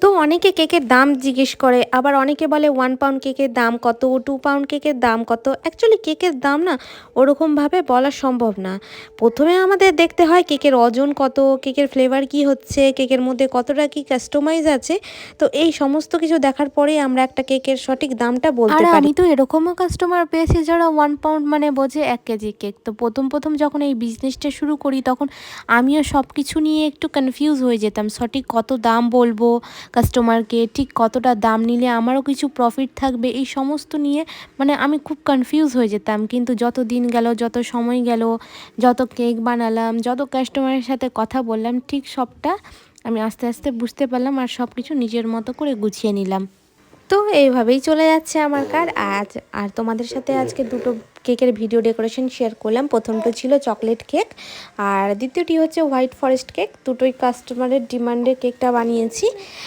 তো অনেকে কেকের দাম জিজ্ঞেস করে, আবার অনেকে বলে 1 পাউন্ড কেকের দাম কত, 2 পাউন্ড কেকের দাম কত। অ্যাকচুয়ালি কেকের দাম না ওরকমভাবে বলা সম্ভব না। প্রথমে আমাদের দেখতে হয় কেকের ওজন কত, কেকের ফ্লেভার কি হচ্ছে, কেকের মধ্যে কতটা কি কাস্টমাইজ আছে। তো এই সমস্ত কিছু দেখার পরেই আমরা একটা কেকের সঠিক দামটা বলতে আর পারি। আমি তো এরকমও কাস্টমার পেয়েছি যারা 1 পাউন্ড মানে বোঝে 1 কেজি কেক। তো প্রথম যখন এই বিজনেসটা শুরু করি তখন আমিও সব কিছু নিয়ে একটু কনফিউজ হয়ে যেতাম। সঠিক কত দাম বলবো কাস্টমারকে, ঠিক কতটা দাম নিলে আমারও কিছু প্রফিট থাকবে, এই সমস্ত নিয়ে মানে আমি খুব কনফিউজ হয়ে যেতাম। কিন্তু যত দিন গেল, যত সময় গেল, যত কেক বানালাম, যত কাস্টমারের সাথে কথা বললাম, ঠিক সবটা আমি আস্তে আস্তে বুঝতে পারলাম আর সব কিছু নিজের মতো করে গুছিয়ে নিলাম। তো এইভাবেই চলে যাচ্ছে আমার কার আজ। আর তোমাদের সাথে আজকে দুটো কেকের ভিডিও ডেকোরেশন শেয়ার করলাম। প্রথমটা ছিল চকলেট কেক, আর দ্বিতীয়টি হচ্ছে হোয়াইট ফরেস্ট কেক। দুটোই কাস্টমারের ডিমান্ডে কেকটা বানিয়েছি।